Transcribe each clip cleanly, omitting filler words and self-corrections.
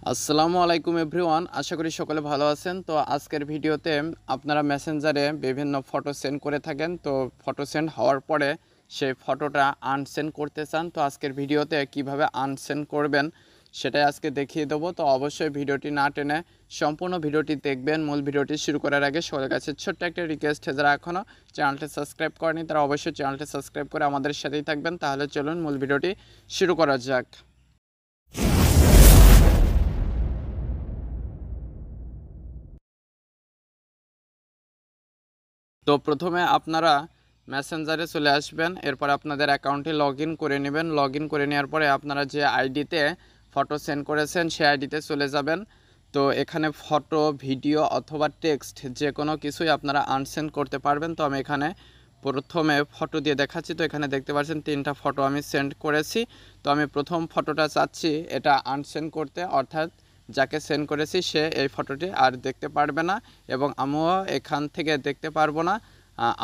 আসসালামু আলাইকুম এভরিওয়ান, আশা করি সকলে ভালো আছেন। তো আজকের ভিডিওতে আপনারা মেসেঞ্জারে বিভিন্ন ফটো সেন্ড করে থাকেন। তো ফটো সেন্ড হওয়ার পরে সেই ফটোটা আনসেন্ড করতে চান। তো আজকের ভিডিওতে কিভাবে আনসেন্ড করবেন সেটাই আজকে দেখিয়ে দেবো। তো অবশ্যই ভিডিওটি না টেনে সম্পূর্ণ ভিডিওটি দেখবেন। মূল ভিডিওটি শুরু করার আগে সকলের কাছে ছোট্ট একটা রিকোয়েস্ট, যারা এখনও চ্যানেলটি সাবস্ক্রাইব করেনি তারা অবশ্যই চ্যানেলটি সাবস্ক্রাইব করে আমাদের সাথেই থাকবেন। তাহলে চলুন মূল ভিডিওটি শুরু করা যাক। তো প্রথমে আপনারা মেসেঞ্জারে চলে আসবেন, এরপর আপনাদের অ্যাকাউন্টে লগ ইন করে নেবেন। লগ ইন করে নেওয়ার পরে আপনারা যে আইডিতে ফটো সেন্ড করেছেন সেই আইডিতে চলে যাবেন। তো এখানে ফটো, ভিডিও অথবা টেক্সট যে কোনো কিছুই আপনারা আনসেন্ড করতে পারবেন। তো আমি এখানে প্রথমে ফটো দিয়ে দেখাচ্ছি। তো এখানে দেখতে পাচ্ছেন 3টা ফটো আমি সেন্ড করেছি। তো আমি প্রথম ফটোটা চাচ্ছি এটা আনসেন্ড করতে, অর্থাৎ যাকে সেন্ড করেছি সে এই ফটোটি আর দেখতে পারবে না এবং আমিও এখান থেকে দেখতে পারবো না।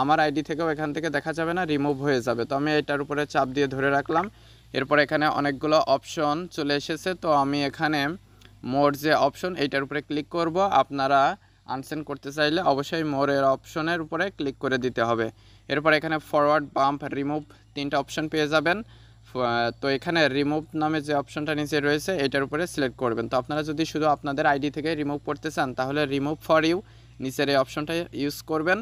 আমার আইডি থেকেও এখান থেকে দেখা যাবে না, রিমুভ হয়ে যাবে। তো আমি এটার উপরে চাপ দিয়ে ধরে রাখলাম। এরপর এখানে অনেকগুলো অপশন চলে এসেছে। তো আমি এখানে মোর যে অপশন এইটার উপরে ক্লিক করব। আপনারা আনসেন্ড করতে চাইলে অবশ্যই মোরের অপশনের উপরে ক্লিক করে দিতে হবে। এরপর এখানে ফরওয়ার্ড, বাম্প, রিমুভ 3টা অপশন পেয়ে যাবেন। তো এখানে রিমুভ নামে যে অপশনটা নিচে রয়েছে এটার উপরে সিলেক্ট করবেন। তো আপনারা যদি শুধু আপনাদের আইডি থেকে রিমুভ করতে চান তাহলে রিমুভ ফর ইউ নিচের এই অপশনটা ইউজ করবেন।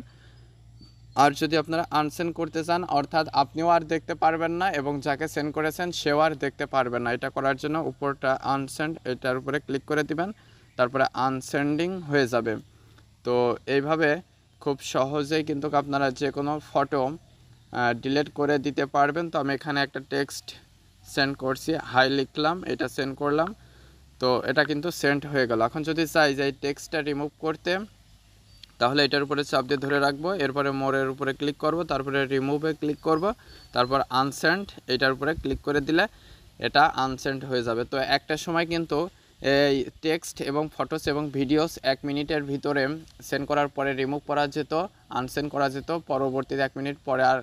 আর যদি আপনারা আনসেন্ড করতে চান, অর্থাৎ আপনিও আর দেখতে পারবেন না এবং যাকে সেন্ড করেছেন সেও আর দেখতে পারবেন না, এটা করার জন্য উপরটা আনসেন্ড এটার উপরে ক্লিক করে দিবেন, তারপরে আনসেন্ডিং হয়ে যাবে। তো এইভাবে খুব সহজেই কিন্তু আপনারা যে কোনো ফটো ডিলিট করে দিতে পারবেন। তো আমি এখানে একটা টেক্সট সেন্ড করছি, হাই লিখলাম, এটা সেন্ড করলাম। তো এটা কিন্তু সেন্ড হয়ে গেল। এখন যদি চাই যে এই টেক্সটটা রিমুভ করতে, তাহলে এটার উপরে চাপ দিয়ে ধরে রাখবো, এরপরে মোরের উপরে ক্লিক করব, তারপরে রিমুভে ক্লিক করব, তারপর আনসেন্ড এটার উপরে ক্লিক করে দিলে এটা আনসেন্ড হয়ে যাবে। তো একটা সময় কিন্তু এই টেক্সট এবং ফটোস এবং ভিডিওস 1 মিনিটের ভিতরে সেন্ড করার পরে রিমুভ করা যেত, আনসেন্ড করা যেত। পরবর্তীতে 1 মিনিট পরে আর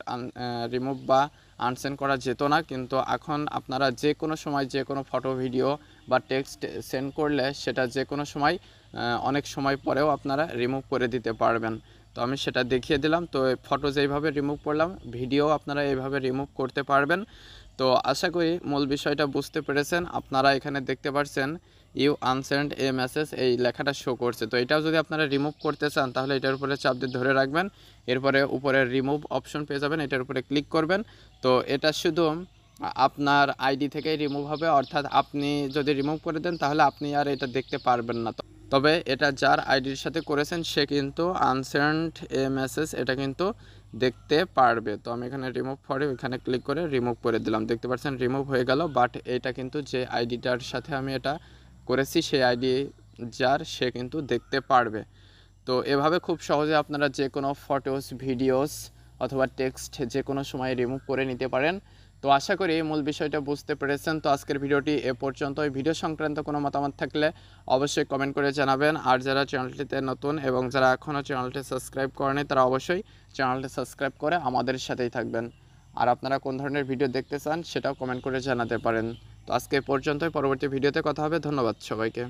রিমুভ বা আনসেন্ড করা যেত না। কিন্তু এখন আপনারা যে কোনো সময় যে কোনো ফটো, ভিডিও বা টেক্সট সেন্ড করলে সেটা যে কোনো সময় অনেক সময় পরেও আপনারা রিমুভ করে দিতে পারবেন। তো আমি সেটা দেখিয়ে দিলাম। তো ফটো যেইভাবে রিমুভ করলাম, ভিডিও আপনারা এইভাবে রিমুভ করতে পারবেন। তো আশা করি মূল বিষয়টা বুঝতে পেরেছেন। আপনারা এখানে দেখতে পাচ্ছেন ইউ আনসেন্ড এ মেসেজ, এই লেখাটা শো করছে। তো এটাও যদি আপনারা রিমুভ করতে চান তাহলে এটার উপরে চাপ দিয়ে ধরে রাখবেন, এরপরে উপরে রিমুভ অপশন পেয়ে যাবেন, এটার উপরে ক্লিক করবেন। তো এটা শুধু আপনার আইডি থেকেই রিমুভ হবে, অর্থাৎ আপনি যদি রিমুভ করে দেন তাহলে আপনি আর এটা দেখতে পারবেন না। তবে এটা যার আইডির সাথে করেছেন সে কিন্তু আনসেন্ড এ মেসেজ এটা কিন্তু দেখতে পারবে। তো আমি এখানে রিমুভ ফরে এখানে ক্লিক করে রিমুভ করে দিলাম, দেখতে পাচ্ছেন রিমুভ হয়ে গেল। বাট এটা কিন্তু যে আইডিটার সাথে আমি এটা করেছি সেই আইডি যার, সে কিন্তু দেখতে পারবে। তো এভাবে খুব সহজে আপনারা যে কোনো ফটোস, ভিডিওস অথবা টেক্সট যে কোনো সময় রিমুভ করে নিতে পারেন। তো আশা করি মূল বিষয়টা বুঝতে পেরেছেন। তো আজকের ভিডিওটি এ পর্যন্ত। এই ভিডিও সংক্রান্ত কোনো মতামত থাকলে অবশ্যই কমেন্ট করে জানাবেন। আর যারা চ্যানেলটিতে নতুন এবং যারা এখনও চ্যানেলটি সাবস্ক্রাইব করেনি তারা অবশ্যই চ্যানেলটি সাবস্ক্রাইব করে আমাদের সাথেই থাকবেন। আর আপনারা কোন ধরনের ভিডিও দেখতে চান সেটাও কমেন্ট করে জানাতে পারেন। তো আজকে পর্যন্তই, পরবর্তী ভিডিওতে কথা হবে। ধন্যবাদ সবাইকে।